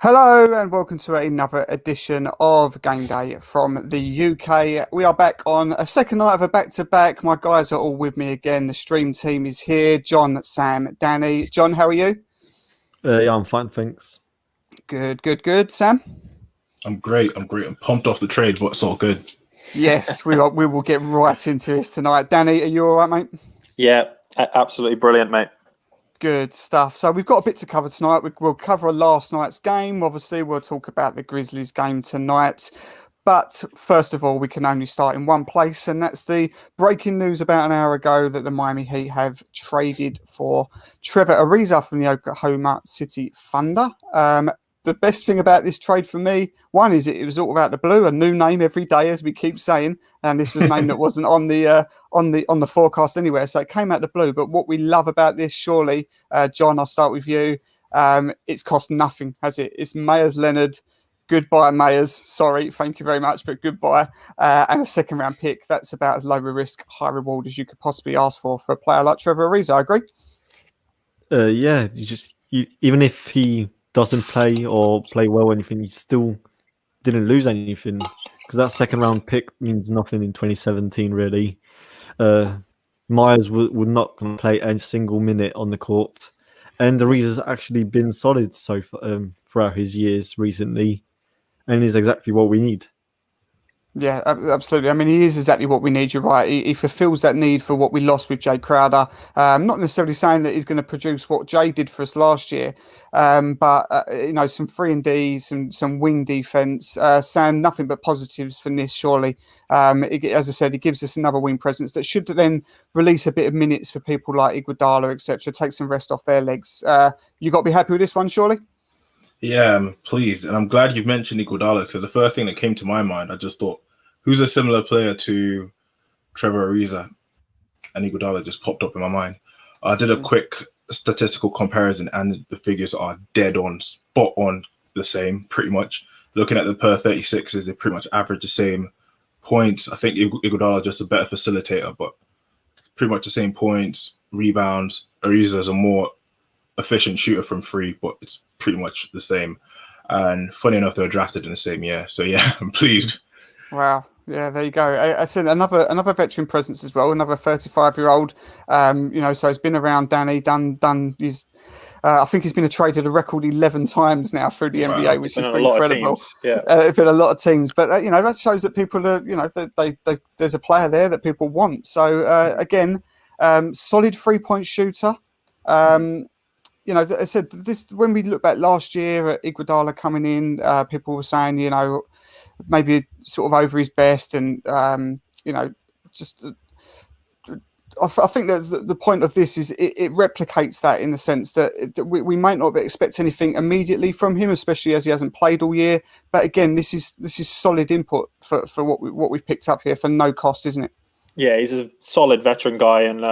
Hello and welcome to another edition of Gameday from the UK. We are back on a second night of a back-to-back. My guys are all with me again. The stream team is here. John, Sam, Danny. John, how are you? Yeah, I'm fine, thanks. Good. Sam? I'm great. I'm pumped off the trade, but it's all good. Yes, we will get right into this tonight. Danny, are you all right, mate? Yeah, absolutely brilliant, mate. Good stuff. So we've got a bit to cover tonight. We'll cover last night's game. Obviously, we'll talk about the Grizzlies game tonight. But first of all, we can only start in one place, and that's the breaking news about an hour ago that the Miami Heat have traded for Trevor Ariza from the Oklahoma City Thunder. The best thing about this trade for me, one is it was all about the blue, a new name every day, as we keep saying, and this was a name that wasn't on the forecast anywhere, so it came out the blue. But what we love about this, surely, John, I'll start with you. It's cost nothing, has it? It's Meyers Leonard. Goodbye, Mayers. Sorry, thank you very much, but goodbye. And a second round pick. That's about as low risk, high reward as you could possibly ask for a player like Trevor Ariza. I agree. Yeah, even if he doesn't play or play well or anything, you still didn't lose anything because that second round pick means nothing in 2017, really. Myers would not play a single minute on the court, and Ariza's actually been solid so far, throughout his years recently, and is exactly what we need. Yeah, absolutely. I mean, he is exactly what we need. You're right. He fulfills that need for what we lost with Jay Crowder. Not necessarily saying that he's going to produce what Jay did for us last year, but some 3-and-D, some wing defense. Sam, nothing but positives from this. Surely, as I said, he gives us another wing presence that should then release a bit of minutes for people like Iguodala, etc. Take some rest off their legs. You got to be happy with this one, surely. Yeah, I'm pleased. And I'm glad you've mentioned Iguodala because the first thing that came to my mind, I just thought, who's a similar player to Trevor Ariza? And Iguodala just popped up in my mind. I did a quick statistical comparison and the figures are dead on, spot on the same, pretty much. Looking at the per 36s, they pretty much average the same points. I think Iguodala just a better facilitator, but pretty much the same points, rebounds. Ariza's a more efficient shooter from free, but it's pretty much the same. And funny enough, they were drafted in the same year. So yeah, I'm pleased. Wow. Yeah, there you go. I said another veteran presence as well, another 35-year-old. So he's been around. Danny done his. I think he's been traded a record 11 times now through the NBA, which is incredible. Yeah, it's been a lot of teams, but that shows that people are, there's a player there that people want. So again, solid 3-point shooter. I said this when we look back last year at Iguodala coming in. People were saying, maybe sort of over his best, and just. I think that the point of this is it replicates that in the sense that we might not expect anything immediately from him, especially as he hasn't played all year. But again, this is solid input for what we've picked up here for no cost, isn't it? Yeah, he's a solid veteran guy, and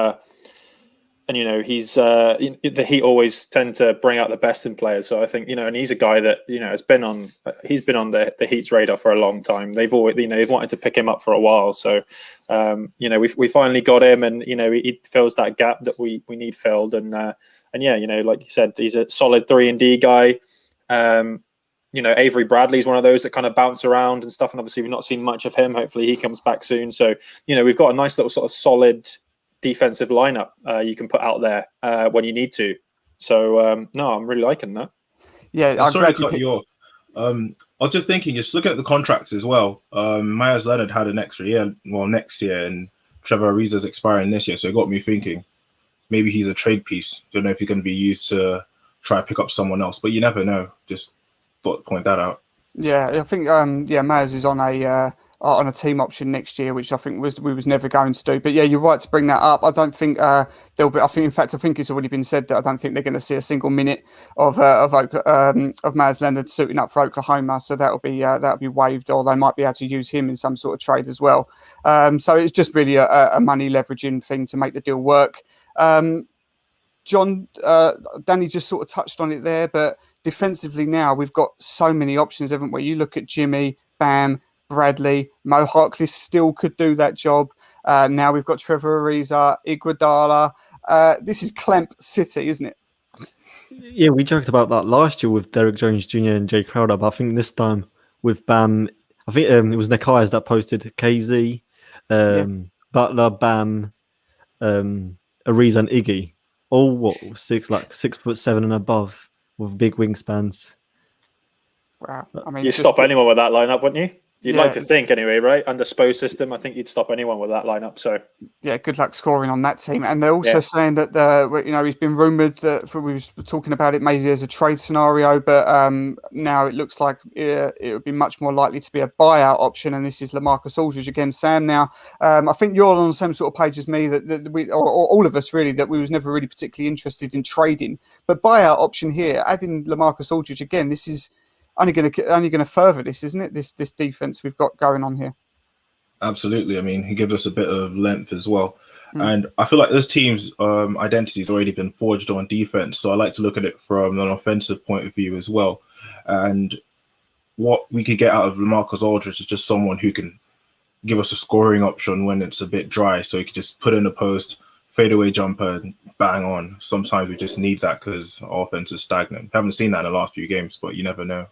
he's the Heat always tend to bring out the best in players. So I think and he's a guy that has been on the Heat's radar for a long time. They've always they've wanted to pick him up for a while. So we finally got him, and he fills that gap that we need filled. And like you said, he's a solid 3-and-D guy. Avery Bradley's one of those that kind of bounce around and stuff. And obviously we've not seen much of him. Hopefully he comes back soon. So we've got a nice little sort of solid defensive lineup you can put out there when you need to. So no, I'm really liking that. Yeah, I'm sorry to cut you off. I was just thinking, just look at the contracts as well. Myers Leonard had an extra year, next year, and Trevor Ariza's expiring this year. So it got me thinking, maybe he's a trade piece. Don't know if he's going to be used to try to pick up someone else, but you never know. Just thought to point that out. Yeah, I think Myers is on a team option next year, which I think we was never going to do. But yeah, you're right to bring that up. I don't think there'll be. I think it's already been said that I don't think they're going to see a single minute of Myers Leonard suiting up for Oklahoma. So that'll be waived, or they might be able to use him in some sort of trade as well. So it's just really a money leveraging thing to make the deal work. John, Danny just sort of touched on it there, but defensively now we've got so many options, haven't we? You look at Jimmy, Bam, Bradley, Mo Harkless still could do that job. Now we've got Trevor Ariza, Iguodala. This is Clamp City, isn't it? Yeah, we joked about that last year with Derek Jones Jr. and Jay Crowder, but I think this time with Bam, I think it was Nekias that posted KZ, Yeah. Butler, Bam, Ariza, and Iggy, all 6'7" and above with big wingspans. Wow. I mean, You'd just, stop anyone with that lineup, wouldn't you? You'd Yeah. like to think anyway, right? Under Spo's system, I think you'd stop anyone with that lineup. So yeah, good luck scoring on that team. And they're also Yeah. saying that he's been rumored that we was talking about it maybe as a trade scenario, but now it looks like it would be much more likely to be a buyout option. And this is LaMarcus Aldridge again, Sam. Now, I think you're on the same sort of page as me that we, or all of us really, that we was never really particularly interested in trading. But buyout option here, adding LaMarcus Aldridge again, this is only going to further this, isn't it? This defense we've got going on here. Absolutely. I mean, he gives us a bit of length as well. And I feel like this team's identity has already been forged on defense. So I like to look at it from an offensive point of view as well. And what we could get out of LaMarcus Aldridge is just someone who can give us a scoring option when it's a bit dry. So he could just put in a post, fadeaway jumper, and bang on. Sometimes we just need that because our offense is stagnant. Haven't seen that in the last few games, but you never know.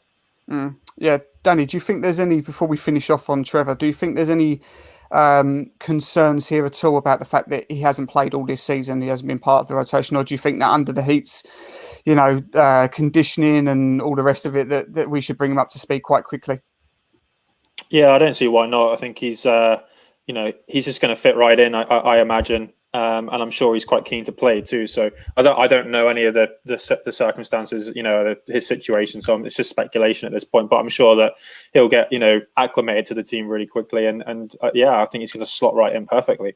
Yeah, Danny, do you think there's any, before we finish off on Trevor, do you think there's any concerns here at all about the fact that he hasn't played all this season, he hasn't been part of the rotation, or do you think that under the Heat's, conditioning and all the rest of it, that we should bring him up to speed quite quickly? Yeah, I don't see why not. I think he's just going to fit right in. I imagine, and I'm sure he's quite keen to play too. So I don't know any of the circumstances, his situation. So it's just speculation at this point. But I'm sure that he'll get acclimated to the team really quickly, and I think he's going to slot right in perfectly.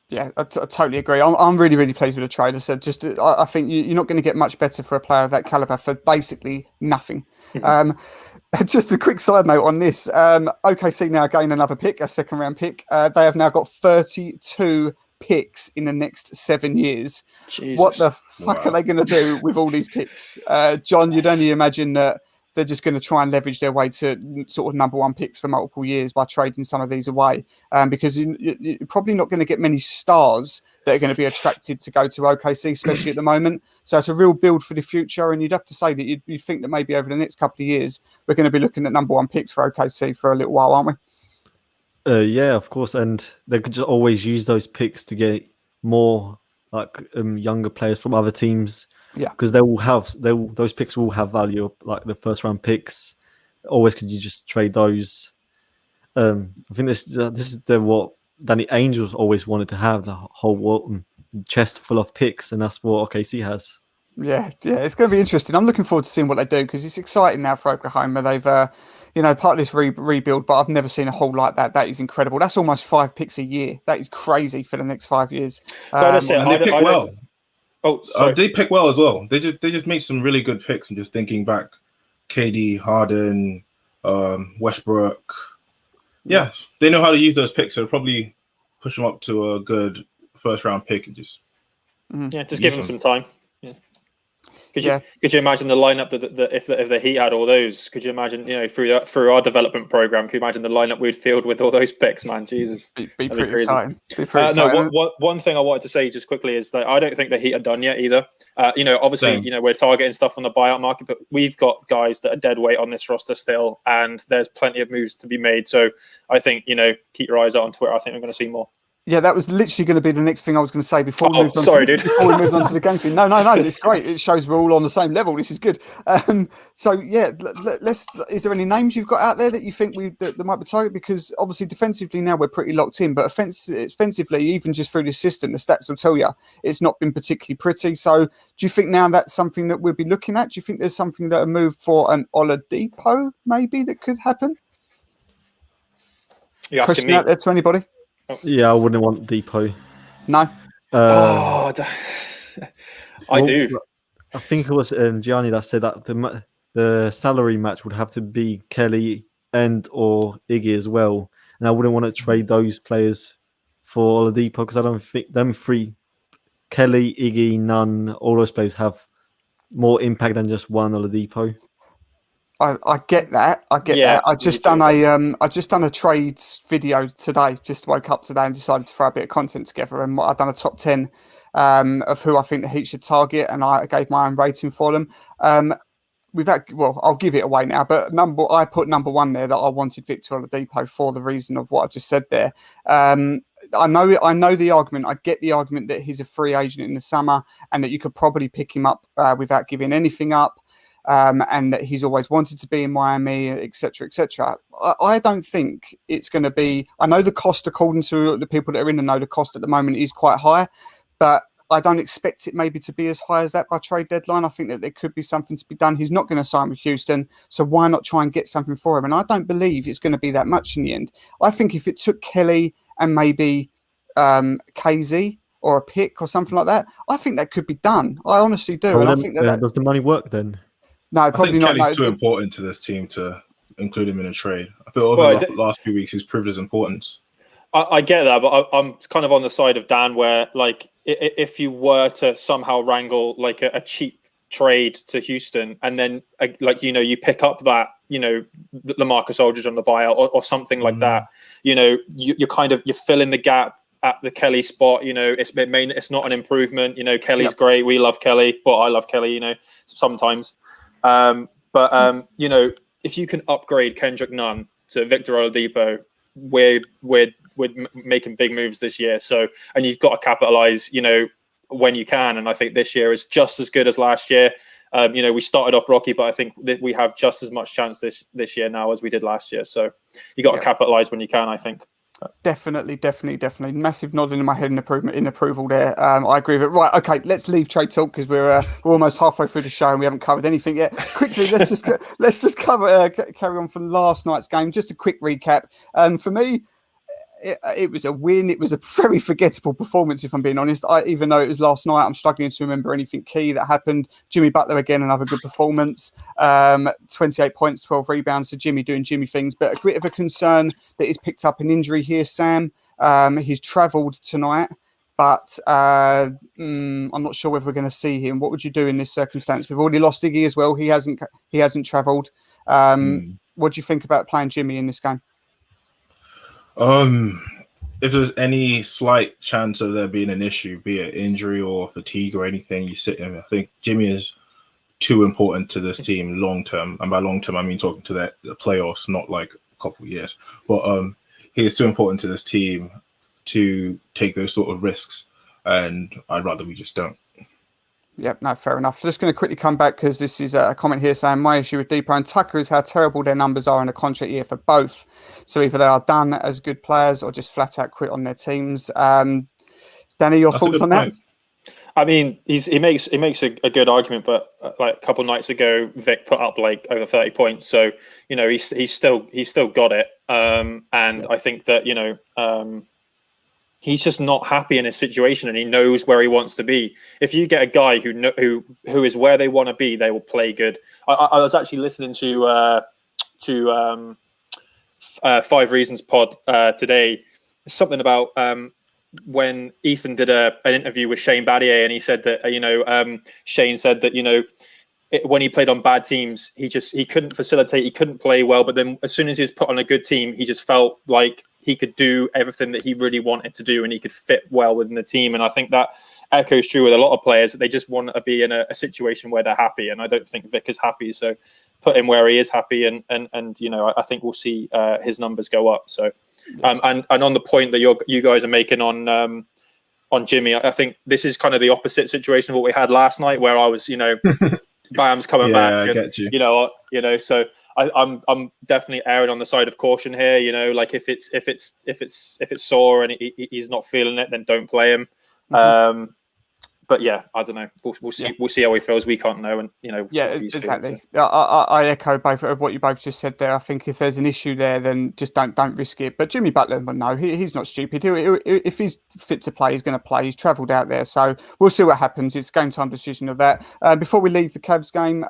Yeah, I totally agree. I'm really, really pleased with the trade. I said, I think you're not going to get much better for a player of that caliber for basically nothing. Just a quick side note on this. OKC now gain another pick, a second round pick. They have now got 32 picks in the next 7 years. Jesus. What the fuck are they going to do with all these picks? John, you'd only imagine that they're just going to try and leverage their way to sort of number one picks for multiple years by trading some of these away, because you're probably not going to get many stars that are going to be attracted to go to OKC, especially at the moment. So it's a real build for the future, and you'd have to say that you think that maybe over the next couple of years we're going to be looking at number one picks for OKC for a little while, aren't we? Yeah, of course, and they could just always use those picks to get more younger players from other teams. Yeah, because those picks will have value, like the first round picks. Always could you just trade those? I think this is what Danny Ainge's always wanted to have, the whole chest full of picks, and that's what OKC has. Yeah, it's going to be interesting. I'm looking forward to seeing what they do, because it's exciting now for Oklahoma. They've, part of this rebuild, but I've never seen a whole like that. That is incredible. That's almost 5 picks a year. That is crazy for the next 5 years. And they pick well. Oh, sorry. They pick well as well. They just make some really good picks. And just thinking back, KD, Harden, Westbrook. Yeah, they know how to use those picks. So probably push them up to a good first round pick and just give them some time. Yeah. Could you imagine the lineup that if the Heat had all those? Could you imagine, through our development program? Could you imagine the lineup we'd field with all those picks, man? Jesus, be pretty exciting. One thing I wanted to say just quickly is that I don't think the Heat are done yet either. Obviously, we're targeting stuff on the buyout market, but we've got guys that are dead weight on this roster still, and there's plenty of moves to be made. So I think keep your eyes out on Twitter. I think we're going to see more. Yeah, that was literally going to be the next thing I was going to say before we moved on. Before we moved on to the game thing. No, it's great. It shows we're all on the same level. This is good. Is there any names you've got out there that you think that might be targeted? Because obviously defensively now we're pretty locked in, but offensively, even just through this system, the stats will tell you it's not been particularly pretty. So do you think now that's something that we'll be looking at? Do you think there's something that a move for an Oladipo maybe that could happen? You asking question me? Out there to anybody? Yeah, I wouldn't want Depot. No. I do. I think it was Gianni that said that the salary match would have to be Kelly and or Iggy as well, and I wouldn't want to trade those players for Oladipo because I don't think them three, Kelly, Iggy, Nunn, all those players have more impact than just one Oladipo. I get that. I get Yeah, that. I me just too. done a trades video today. Just woke up today and decided to throw a bit of content together. And I've done a top 10 of who I think the Heat should target, and I gave my own rating for them. I'll give it away now, but I put number one there that I wanted Victor Oladipo for the reason of what I just said there. I know the argument. I get the argument that he's a free agent in the summer and that you could probably pick him up without giving anything up. And that he's always wanted to be in Miami, etc., etc. I don't think it's going to be. I know the cost, according to the people that are in the know, the cost at the moment is quite high, but I don't expect it maybe to be as high as that by trade deadline. I think that there could be something to be done. He's not going to sign with Houston, so why not try and get something for him? And I don't believe it's going to be that much in the end. I think if it took Kelly and maybe KZ or a pick or something like that, I think that could be done. I honestly do. Well, and then, I think that does the money work then? no, I probably think not. Kelly's No, too important to this team to include him in a trade. I feel over the last few weeks he's proved his importance. I get that, but I'm kind of on the side of Dan, where like if you were to somehow wrangle like a cheap trade to Houston, and then you pick up that LaMarcus Aldridge on the buyout or something like that, you're filling the gap at the Kelly spot. It's not an improvement. Kelly's great. We love Kelly, but I love Kelly. Sometimes, if you can upgrade Kendrick Nunn to Victor Oladipo, we're making big moves this year. So, and you've got to capitalize, when you can. And I think this year is just as good as last year. We started off rocky, but I think that we have just as much chance this year now as we did last year. So you got to capitalize when you can, I think. Definitely. Massive nodding in my head in approval there. I agree with it. Right, okay, let's leave trade talk because we're almost halfway through the show and we haven't covered anything yet. Quickly, let's just carry on from last night's game. Just a quick recap. For me, it was a win. It was a very forgettable performance, if I'm being honest. Even though it was last night, I'm struggling to remember anything key that happened. Jimmy Butler again, another good performance. 28 points, 12 rebounds. So Jimmy doing Jimmy things. But a bit of a concern that he's picked up an injury here, Sam. He's travelled tonight, but I'm not sure whether we're going to see him. What would you do in this circumstance? We've already lost Iggy as well. He hasn't travelled. What do you think about playing Jimmy in this game? If there's any slight chance of there being an issue, be it injury or fatigue or anything, you sit him. I think Jimmy is too important to this team long term, and by long term I mean talking to the playoffs, not like a couple of years. But he is too important to this team to take those sort of risks, and I'd rather we just don't. Yep, no, fair enough. Just going to quickly come back because this is a comment here saying my issue with Depot and Tucker is how terrible their numbers are in a contract year for both. So either they are done as good players or just flat out quit on their teams. Danny, your thoughts on that? I mean, he makes a good argument, but like a couple of nights ago, Vic put up like over 30 points. So he's still got it. I think that he's just not happy in his situation, and he knows where he wants to be. If you get a guy who is where they want to be, they will play good. I was actually listening to 5 Reasons pod today. Something about when Ethan did an interview with Shane Battier, and he said that Shane said that when he played on bad teams, he couldn't facilitate, he couldn't play well. But then as soon as he was put on a good team, he just felt like he could do everything that he really wanted to do, and he could fit well within the team. And I think that echoes true with a lot of players, that they just want to be in a situation where they're happy. And I don't think Vic is happy. So put him where he is happy. And I think we'll see his numbers go up. So, and on the point that you guys are making on Jimmy, I think this is kind of the opposite situation of what we had last night, where I was, Bam's coming back, and, get you. So I'm definitely erring on the side of caution here. Like if it's sore and he's not feeling it, then don't play him. But yeah, I don't know. We'll see. Yeah. We'll see how he feels. We can't know, and Yeah, exactly. So. I echo both of what you both just said there. I think if there's an issue there, then just don't risk it. But Jimmy Butler, no, he's not stupid. If he's fit to play, he's going to play. He's travelled out there, so we'll see what happens. It's game time decision of that. Before we leave the Cavs game,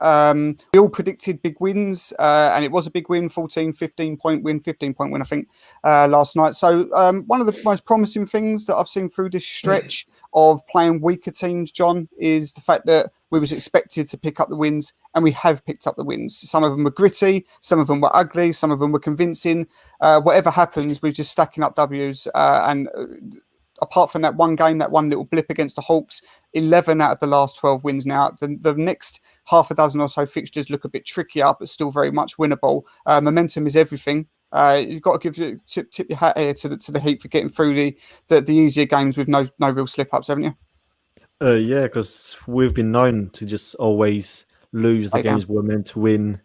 we all predicted big wins, and it was a big win, 15 point win, I think, last night. So one of the most promising things that I've seen through this stretch of playing weaker teams teams, John, is the fact that we was expected to pick up the wins, and we have picked up the wins. Some of them were gritty, some of them were ugly, some of them were convincing. Whatever happens, we're just stacking up W's. And apart from that one game, that one little blip against the Hawks, 11 out of the last 12 wins now. The next half a dozen or so fixtures look a bit trickier, but still very much winnable. Momentum is everything. You've got to tip your hat here to the Heat for getting through the easier games with no real slip-ups, haven't you? Yeah, because we've been known to just always lose the games we're meant to win.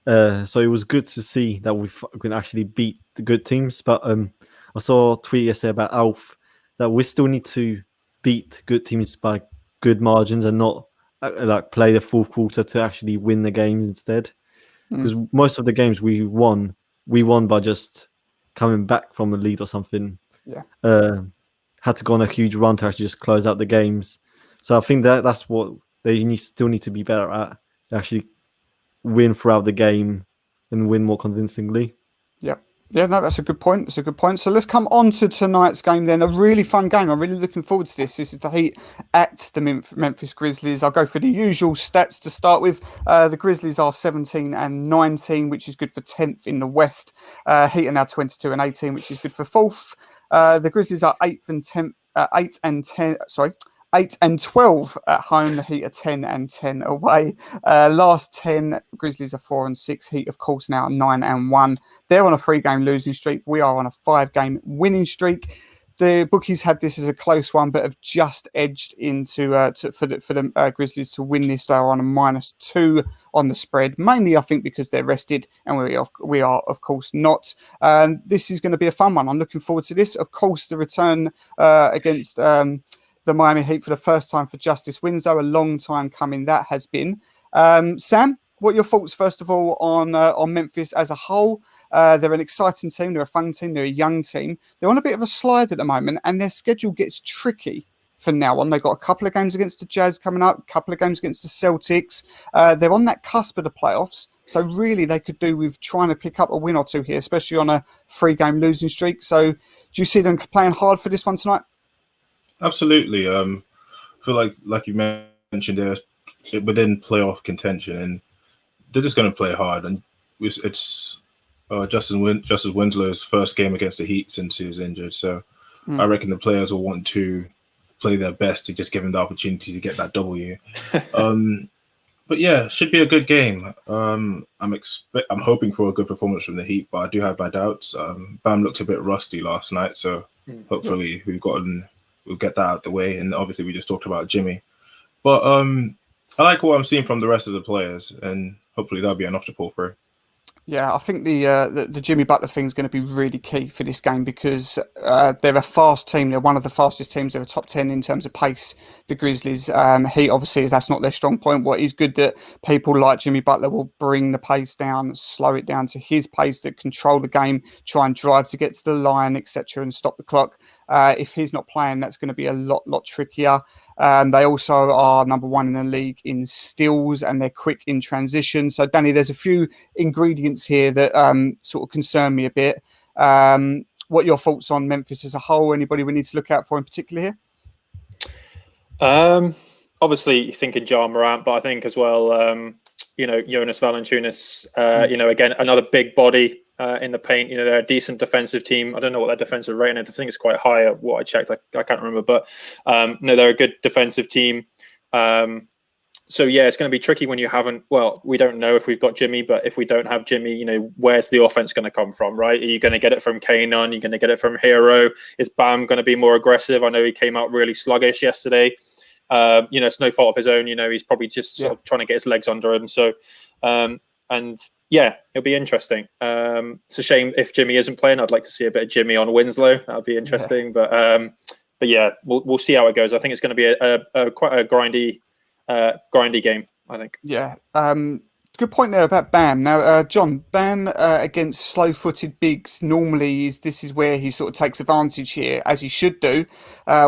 So it was good to see that we can actually beat the good teams. But I saw a tweet yesterday about Alf that we still need to beat good teams by good margins and not like play the fourth quarter to actually win the games instead. Because most of the games we won by just coming back from a lead or something. Yeah. Had to go on a huge run to actually just close out the games. So I think that's what they still need to be better at. Actually win throughout the game and win more convincingly. Yeah, no, that's a good point. That's a good point. So let's come on to tonight's game then. A really fun game. I'm really looking forward to this. This is the Heat at the Memphis Grizzlies. I'll go for the usual stats to start with. The Grizzlies are 17 and 19, which is good for 10th in the West. Heat are now 22 and 18, which is good for 4th. The Grizzlies are 8 and 12 at home. The Heat are 10 and 10 away. Last 10, Grizzlies are 4 and 6. Heat, of course, now 9 and 1. They're on a 3-game losing streak. We are on a 5-game winning streak. The bookies had this as a close one, but have just edged into for the Grizzlies to win this. They are on a -2 on the spread, mainly I think because they're rested, and we are of course not. This is going to be a fun one. I'm looking forward to this. Of course, the return against the Miami Heat for the first time for Justice Winslow. A long time coming that has been. Sam, what are your thoughts, first of all, on Memphis as a whole? They're an exciting team. They're a fun team. They're a young team. They're on a bit of a slide at the moment, and their schedule gets tricky from now on. They've got a couple of games against the Jazz coming up, a couple of games against the Celtics. They're on that cusp of the playoffs. So really they could do with trying to pick up a win or two here, especially on a 3-game losing streak. So do you see them playing hard for this one tonight? Absolutely. I feel like you mentioned, they're within playoff contention, and they're just going to play hard. And it's Justice Winslow's first game against the Heat since he was injured. So I reckon the players will want to play their best to just give him the opportunity to get that W. But yeah, should be a good game. I'm hoping for a good performance from the Heat, but I do have my doubts. Bam looked a bit rusty last night, so hopefully we'll get that out of the way. And obviously we just talked about Jimmy. But I like what I'm seeing from the rest of the players, and hopefully that'll be enough to pull through. Yeah, I think the Jimmy Butler thing is going to be really key for this game because they're a fast team. They're one of the fastest teams. They're a top 10 in terms of pace. The Grizzlies, Heat, obviously, that's not their strong point. What is good that people like Jimmy Butler will bring the pace down, slow it down to his pace, that control the game, try and drive to get to the line, etc., and stop the clock. If he's not playing, that's going to be a lot trickier. They also are number 1 in the league in steals, and they're quick in transition. So, Danny, there's a few ingredients here that sort of concern me a bit. What are your thoughts on Memphis as a whole? Anybody we need to look out for in particular here? Obviously, thinking Ja Morant, but I think as well, Jonas Valanciunas, again, another big body in the paint. They're a decent defensive team. I don't know what their defensive rating is. I think it's quite high at what I checked. I can't remember, but they're a good defensive team. So yeah, it's going to be tricky when you haven't. Well, we don't know if we've got Jimmy, but if we don't have Jimmy, where's the offense going to come from, right? Are you going to get it from Kanon? Are you going to get it from Hero? Is Bam going to be more aggressive? I know he came out really sluggish yesterday. It's no fault of his own. He's probably just sort of trying to get his legs under him. So, it'll be interesting. It's a shame if Jimmy isn't playing. I'd like to see a bit of Jimmy on Winslow. That would be interesting. Yeah. But yeah, we'll see how it goes. I think it's going to be a quite a grindy game, I think. Yeah. Good point there about Bam. Now, John, Bam against slow-footed bigs normally this is where he sort of takes advantage here, as he should do.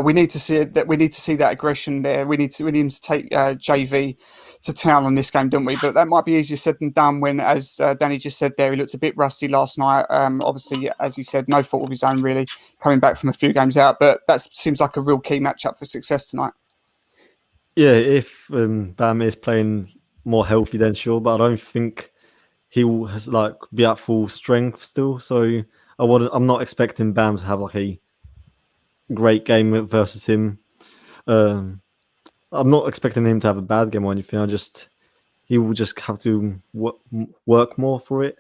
We need to see that. We need to see that aggression there. We need him to take JV to town on this game, don't we? But that might be easier said than done when, as Danny just said there, he looked a bit rusty last night. Obviously, as he said, no fault of his own, really, coming back from a few games out. But that seems like a real key matchup for success tonight. Yeah, if Bam is playing more healthy, then sure. But I don't think he will has like be at full strength still. So I'm not expecting Bam to have like a great game versus him. Um, I'm not expecting him to have a bad game or anything. He will just have to work more for it.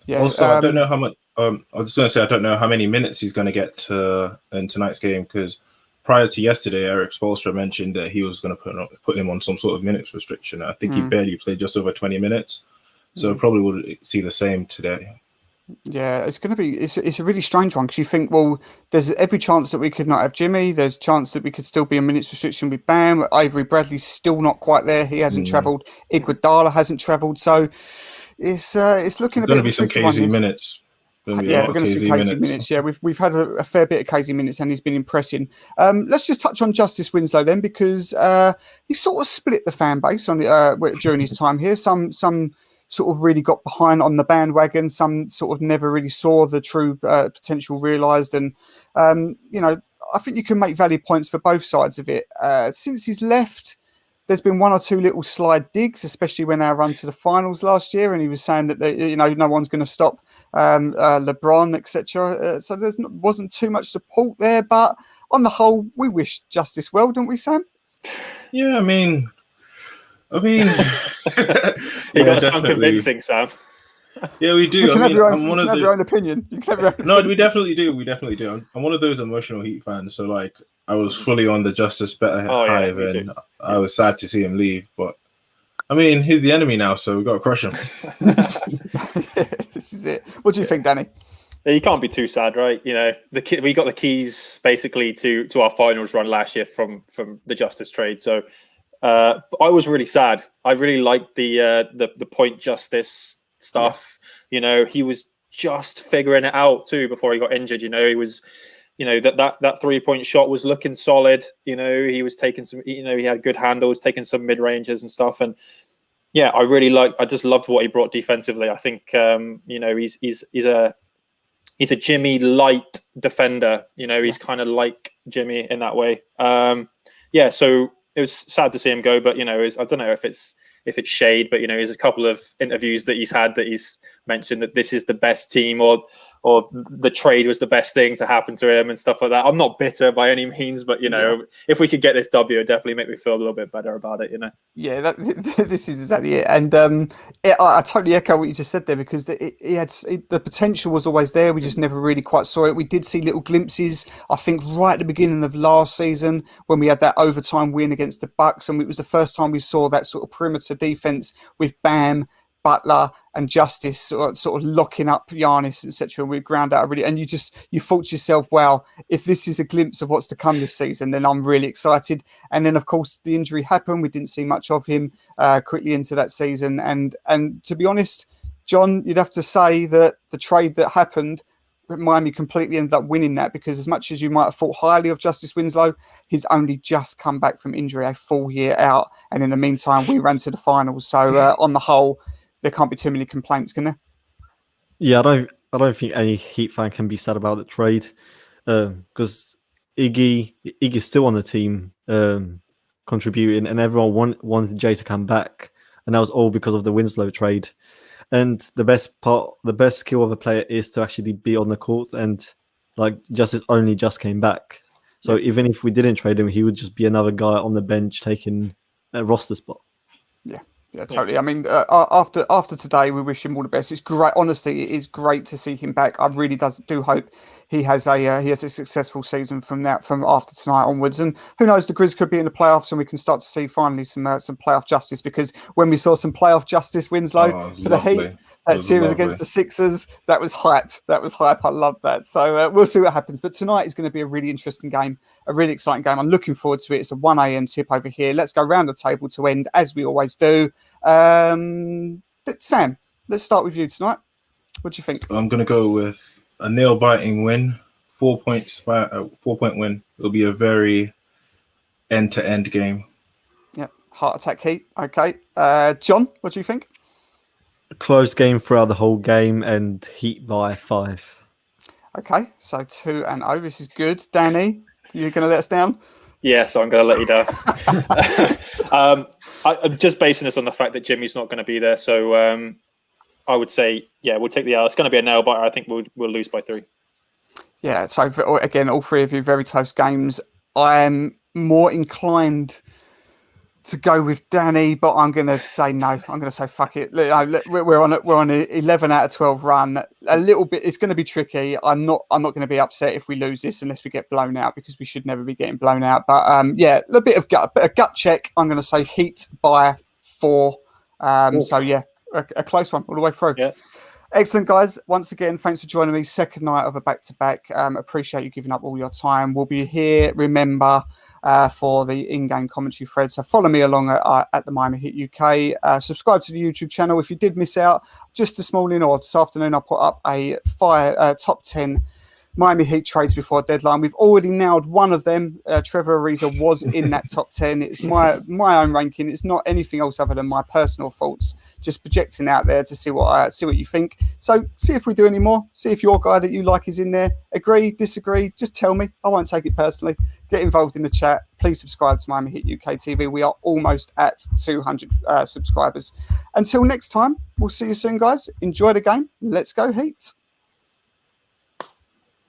Yeah. Also, I don't know how much. I was just going to say I don't know how many minutes he's going to get in tonight's game, because prior to yesterday, Eric Spoelstra mentioned that he was going to put him on some sort of minutes restriction. I think he barely played just over 20 minutes, so probably will see the same today. Yeah, it's going to be. It's a really strange one, because you think, well, there's every chance that we could not have Jimmy. There's a chance that we could still be in minutes restriction with Bam. Avery Bradley's still not quite there. He hasn't travelled. Iguodala hasn't travelled. So it's looking a bit Going to of be a some tricky one. KZ minutes. Yeah, we're going to see KZ minutes. Yeah, we've had a fair bit of KZ minutes, and he's been impressing. Let's just touch on Justice Winslow then, because he sort of split the fan base on during his time here. Some sort of really got behind on the bandwagon. Some sort of never really saw the true potential realised, and I think you can make valid points for both sides of it. Since he's left, there's been one or two little slide digs, especially when our run to the finals last year, and he was saying that no one's going to stop LeBron, etc. So there wasn't too much support there, but on the whole, we wish Justice well, don't we, Sam? Yeah, I mean, you got to sound convincing, Sam. Yeah, we do. You can have your own opinion. No, we definitely do. I'm one of those emotional Heat fans. So like, I was fully on the Justice better hive, and I was sad to see him leave. But I mean, he's the enemy now, so we got to crush him. This is it. What do you think, Danny? You can't be too sad, right? We got the keys basically to our finals run last year from the Justice trade. So I was really sad. I really liked the point Justice stuff. Yeah. He was just figuring it out too before he got injured. He was, that 3-point shot was looking solid. He was taking some. He had good handles, taking some mid ranges and stuff. And yeah, I just loved what he brought defensively. I think he's a Jimmy light defender. He's kind of like Jimmy in that way. So it was sad to see him go, but I don't know if it's shade, but there's a couple of interviews that he's had that he's mentioned that this is the best team, or the trade was the best thing to happen to him and stuff like that. I'm not bitter by any means, but if we could get this W, it'd definitely make me feel a little bit better about it. Yeah, this is exactly it, and I totally echo what you just said there, because the potential was always there. We just never really quite saw it. We did see little glimpses, I think, right at the beginning of last season when we had that overtime win against the Bucks, and it was the first time we saw that sort of perimeter defense with Bam, Butler and Justice sort of locking up Giannis, etc. And we ground out and you thought to yourself, wow, if this is a glimpse of what's to come this season, then I'm really excited. And then of course the injury happened. We didn't see much of him quickly into that season. And to be honest, John, you'd have to say that the trade that happened, Miami completely ended up winning that, because as much as you might have thought highly of Justice Winslow, he's only just come back from injury, a full year out. And in the meantime, we ran to the finals. So on the whole, there can't be too many complaints, can there? Yeah, I don't think any Heat fan can be sad about the trade, because Iggy's still on the team, contributing, and everyone wanted Jay to come back, and that was all because of the Winslow trade. And the best skill of a player is to actually be on the court, and like Justice only just came back, so even if we didn't trade him, he would just be another guy on the bench taking a roster spot. Yeah, totally. I mean, after today, we wish him all the best. It's great. Honestly, it is great to see him back. I really do hope he has a successful season from after tonight onwards. And who knows, the Grizz could be in the playoffs, and we can start to see finally some playoff justice. Because when we saw some playoff justice, Winslow for the Heat, that series against the Sixers, that was hype. I love that. So we'll see what happens. But tonight is going to be a really interesting game, a really exciting game. I'm looking forward to it. It's a 1 a.m. tip over here. Let's go round the table to end, as we always do. Sam, let's start with you tonight. What do you think? I'm going to go with a nail-biting win, 4 points, 4-point win. It'll be a very end-to-end game. Yep, heart attack Heat. Okay, John, what do you think? A close game throughout the whole game, and Heat by 5. Okay, so 2-0. This is good. Danny, you're going to let us down? Yeah, so I'm going to let you down. I'm just basing this on the fact that Jimmy's not going to be there. So I would say, yeah, we'll take the L. It's going to be a nail biter. I think we'll lose by 3. Yeah, so again, all three of you, very close games. I am more inclined to go with Danny, but I'm going to say no. I'm going to say fuck it. We're on an 11 out of 12 run. A little bit. It's going to be tricky. I'm not going to be upset if we lose this unless we get blown out, because we should never be getting blown out. But yeah, a bit of gut check. I'm going to say Heat by 4. So yeah, a close one all the way through. Yeah. Excellent, guys. Once again, thanks for joining me. Second night of a back-to-back. Appreciate you giving up all your time. We'll be here, remember, for the in-game commentary thread. So follow me along at the Miami Heat UK. Subscribe to the YouTube channel. If you did miss out, just this morning or this afternoon, I put up a top 10 Miami Heat trades before deadline. We've already nailed one of them. Trevor Ariza was in that top 10. It's my own ranking. It's not anything else other than my personal thoughts. Just projecting out there to see what you think. So see if we do any more. See if your guy that you like is in there. Agree, disagree. Just tell me. I won't take it personally. Get involved in the chat. Please subscribe to Miami Heat UK TV. We are almost at 200 subscribers. Until next time, we'll see you soon, guys. Enjoy the game. Let's go Heat.